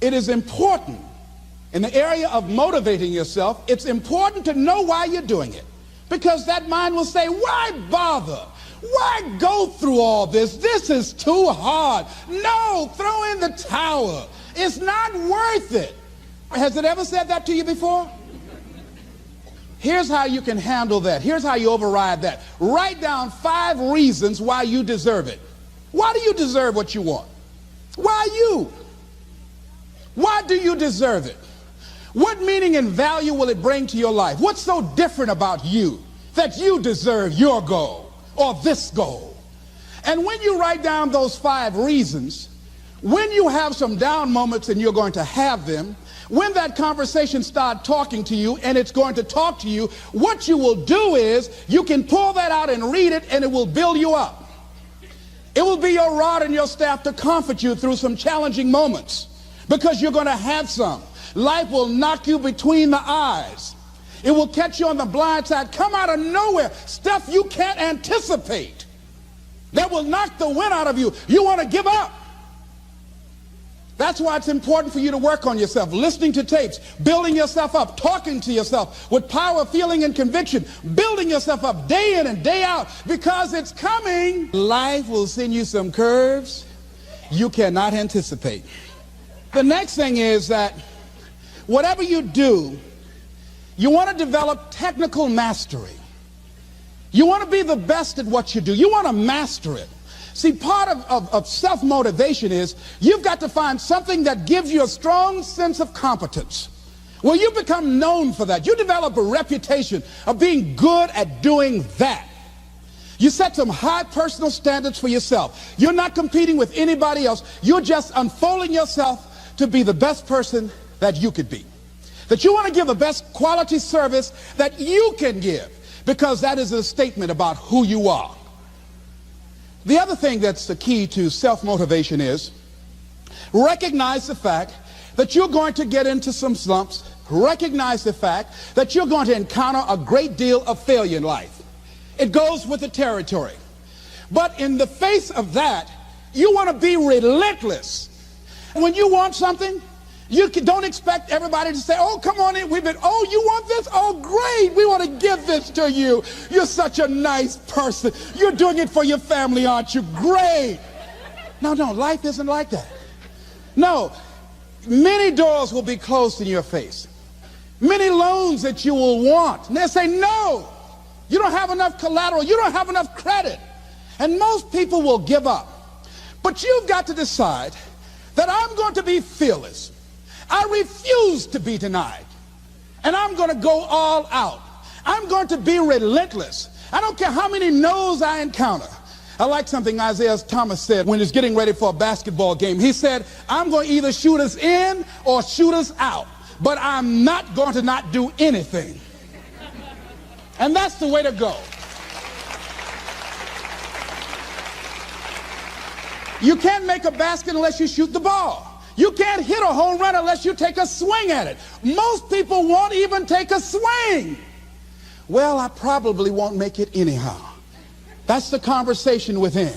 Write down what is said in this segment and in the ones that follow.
It is important in the area of motivating yourself. It's important to know why you're doing it, because that mind will say, why bother? Why go through all this? This is too hard. No, throw in the towel. It's not worth it. Has it ever said that to you before? Here's how you can handle that. Here's how you override that. Write down 5 reasons why you deserve it. Why do you deserve what you want? Why you? Why do you deserve it? What meaning and value will it bring to your life? What's so different about you that you deserve your goal or this goal? And when you write down those 5 reasons, when you have some down moments, and you're going to have them, when that conversation starts talking to you, and it's going to talk to you, what you will do is you can pull that out and read it, and it will build you up. It will be your rod and your staff to comfort you through some challenging moments, because you're going to have some. Life will knock you between the eyes. It will catch you on the blind side, come out of nowhere, stuff you can't anticipate that will knock the wind out of you. You want to give up. That's why it's important for you to work on yourself, listening to tapes, building yourself up, talking to yourself with power, feeling, and conviction, building yourself up day in and day out, because it's coming. Life will send you some curves you cannot anticipate. The next thing is that whatever you do, you want to develop technical mastery. You want to be the best at what you do. You want to master it. See, part of self-motivation is you've got to find something that gives you a strong sense of competence. Well, you become known for that. You develop a reputation of being good at doing that. You set some high personal standards for yourself. You're not competing with anybody else. You're just unfolding yourself to be the best person that you could be. That you want to give the best quality service that you can give, because that is a statement about who you are. The other thing that's the key to self-motivation is recognize the fact that you're going to get into some slumps. Recognize the fact that you're going to encounter a great deal of failure in life. It goes with the territory. But in the face of that, you want to be relentless. And when you want something, don't expect everybody to say, oh, come on in. Oh, you want this? Oh, great. We want to give this to you. You're such a nice person. You're doing it for your family, aren't you? Great. No, life isn't like that. No, many doors will be closed in your face. Many loans that you will want. And they'll say, no, you don't have enough collateral. You don't have enough credit. And most people will give up. But you've got to decide that I'm going to be fearless. I refuse to be denied. And I'm going to go all out. I'm going to be relentless. I don't care how many no's I encounter. I like something Isaiah Thomas said when he's getting ready for a basketball game. He said, I'm going to either shoot us in or shoot us out, but I'm not going to not do anything. And that's the way to go. You can't make a basket unless you shoot the ball. You can't hit a home run unless you take a swing at it. Most people won't even take a swing. Well, I probably won't make it anyhow. That's the conversation within.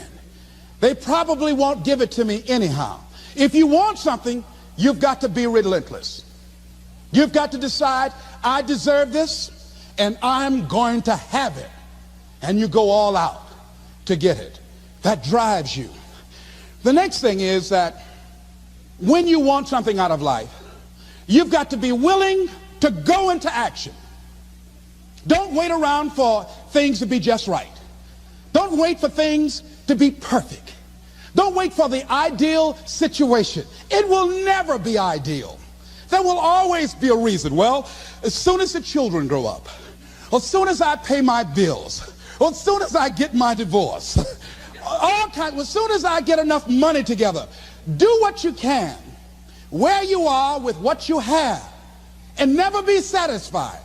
They probably won't give it to me anyhow. If you want something, you've got to be relentless. You've got to decide, I deserve this, and I'm going to have it. And you go all out to get it. That drives you. The next thing is that when you want something out of life, you've got to be willing to go into action. Don't wait around for things to be just right. Don't wait for things to be perfect. Don't wait for the ideal situation. It will never be ideal. There will always be a reason. Well, as soon as the children grow up, or as soon as I pay my bills, or as soon as I get my divorce, as soon as I get enough money together, do what you can, where you are with what you have, and never be satisfied.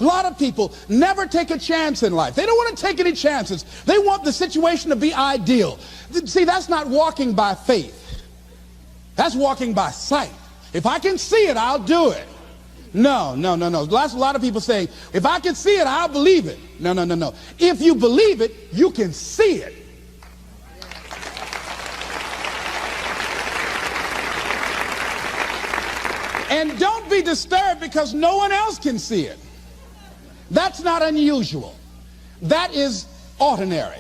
A lot of people never take a chance in life. They don't want to take any chances. They want the situation to be ideal. See, that's not walking by faith. That's walking by sight. If I can see it, I'll do it. No. That's a lot of people saying, if I can see it, I'll believe it. No. If you believe it, you can see it. And don't be disturbed because no one else can see it. That's not unusual. That is ordinary.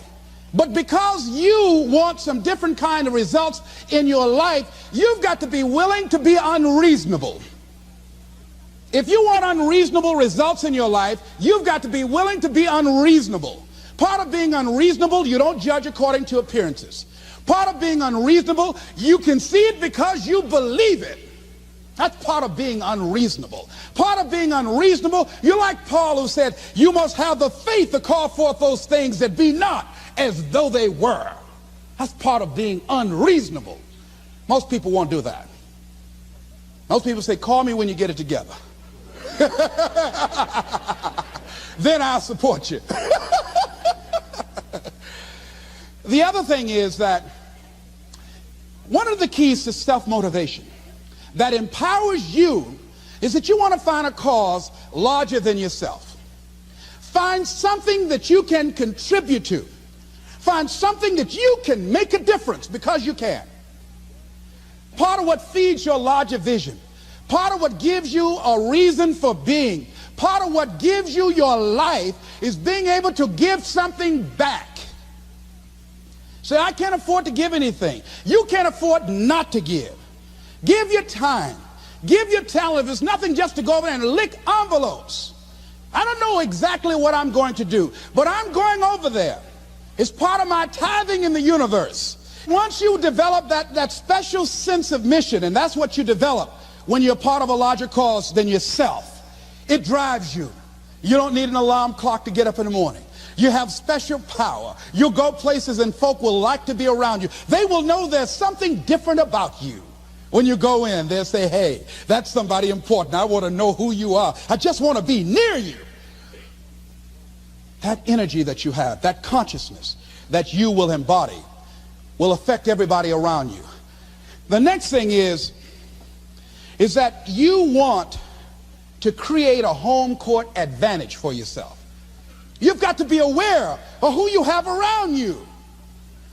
But because you want some different kind of results in your life, you've got to be willing to be unreasonable. If you want unreasonable results in your life, you've got to be willing to be unreasonable. Part of being unreasonable, you don't judge according to appearances. Part of being unreasonable, you can see it because you believe it. That's part of being unreasonable. Part of being unreasonable, you're like Paul who said, you must have the faith to call forth those things that be not as though they were. That's part of being unreasonable. Most people won't do that. Most people say, call me when you get it together. Then I'll support you. The other thing is that one of the keys to self-motivation that empowers you is that you want to find a cause larger than yourself. Find something that you can contribute to. Find something that you can make a difference because you can. Part of what feeds your larger vision, part of what gives you a reason for being, part of what gives you your life is being able to give something back. Say, I can't afford to give anything. You can't afford not to give. Give your time. Give your talent. If it's nothing, just to go over there and lick envelopes. I don't know exactly what I'm going to do, but I'm going over there. It's part of my tithing in the universe. Once you develop that special sense of mission, and that's what you develop when you're part of a larger cause than yourself, it drives you. You don't need an alarm clock to get up in the morning. You have special power. You'll go places and folk will like to be around you. They will know there's something different about you. When you go in, they'll say, hey, that's somebody important. I want to know who you are. I just want to be near you. That energy that you have, that consciousness that you will embody will affect everybody around you. The next thing is that you want to create a home court advantage for yourself. You've got to be aware of who you have around you.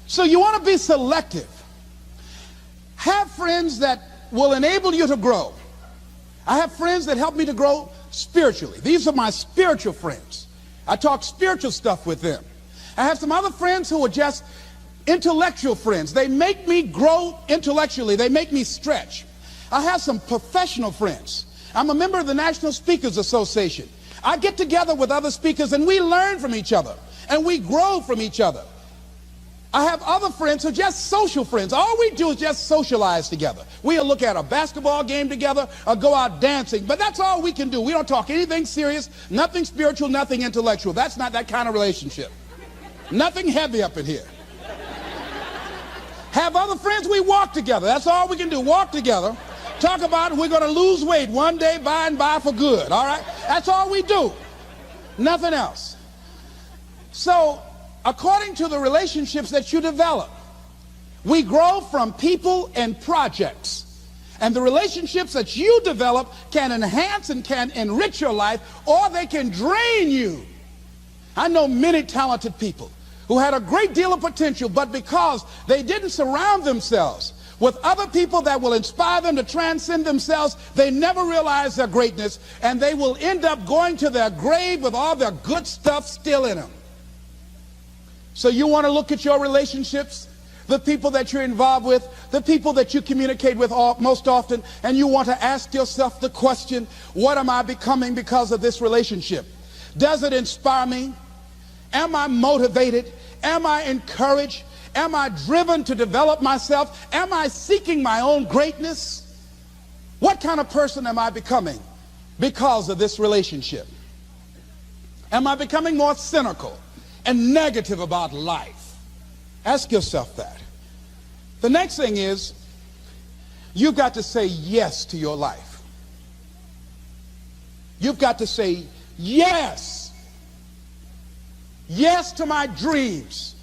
So you want to be selective. Have friends that will enable you to grow. I have friends that help me to grow spiritually. These are my spiritual friends. I talk spiritual stuff with them. I have some other friends who are just intellectual friends. They make me grow intellectually. They make me stretch. I have some professional friends. I'm a member of the National Speakers Association. I get together with other speakers and we learn from each other and we grow from each other. I have other friends who are just social friends. All we do is just socialize together. We'll look at a basketball game together or go out dancing, but that's all we can do. We don't talk anything serious, nothing spiritual, nothing intellectual. That's not that kind of relationship. Nothing heavy up in here. Have other friends, we walk together. That's all we can do, walk together. Talk about we're going to lose weight one day by and by for good, all right? That's all we do. Nothing else. So, according to the relationships that you develop, we grow from people and projects. And the relationships that you develop can enhance and can enrich your life, or they can drain you. I know many talented people who had a great deal of potential, but because they didn't surround themselves with other people that will inspire them to transcend themselves, they never realize their greatness, and they will end up going to their grave with all their good stuff still in them. So you want to look at your relationships, the people that you're involved with, the people that you communicate with most often, and you want to ask yourself the question, what am I becoming because of this relationship? Does it inspire me? Am I motivated? Am I encouraged? Am I driven to develop myself? Am I seeking my own greatness? What kind of person am I becoming because of this relationship? Am I becoming more cynical and negative about life? Ask yourself that. The next thing is, you've got to say yes to your life. You've got to say yes. Yes to my dreams.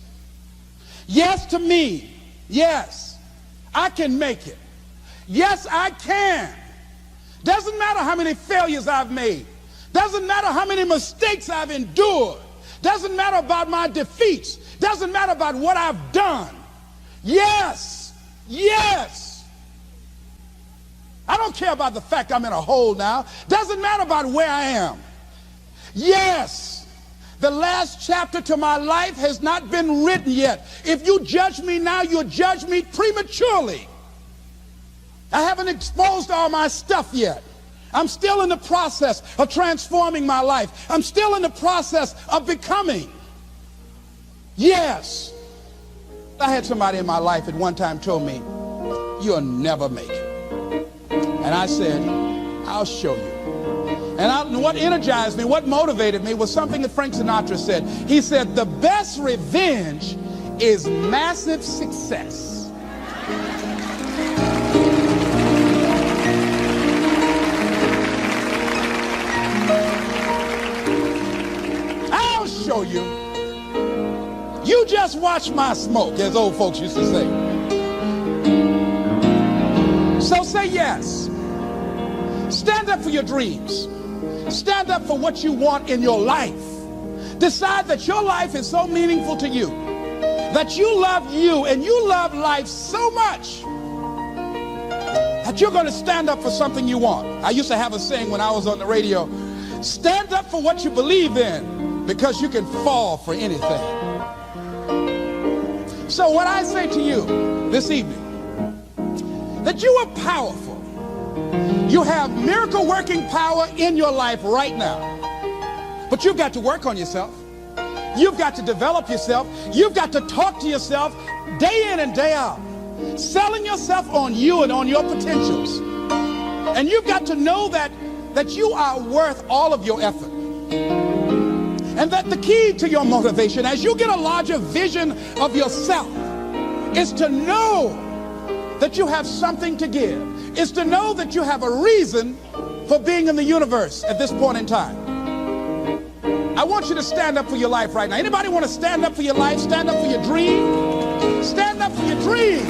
Yes to me. Yes, I can make it. Yes, I can. Doesn't matter how many failures I've made. Doesn't matter how many mistakes I've endured. Doesn't matter about my defeats. Doesn't matter about what I've done. Yes, yes. I don't don't care about the fact I'm in a hole now. Doesn't matter about where I am. Yes, the last chapter to my life has not been written yet. If you judge me now, you'll judge me prematurely. I haven't exposed all my stuff yet. I'm still in the process of transforming my life. I'm still in the process of becoming. Yes. I had somebody in my life at one time told me, you'll never make it. And I said, I'll show you. And what energized me, what motivated me was something that Frank Sinatra said. He said, the best revenge is massive success. I'll show you. You just watch my smoke, as old folks used to say. So say yes. Stand up for your dreams. Stand up for what you want in your life. Decide that your life is so meaningful to you, that you love you and you love life so much that you're going to stand up for something you want. I used to have a saying when I was on the radio, stand up for what you believe in, because you can fall for anything. So what I say to you this evening, that you are powerful. You have miracle working power in your life right now. But you've got to work on yourself. You've got to develop yourself. You've got to talk to yourself day in and day out, selling yourself on you and on your potentials. And you've got to know that you are worth all of your effort. And that the key to your motivation, as you get a larger vision of yourself, is to know that you have something to give. Is to know that you have a reason for being in the universe at this point in time. I want you to stand up for your life right now. Anybody want to stand up for your life? Stand up for your dream? Stand up for your dream.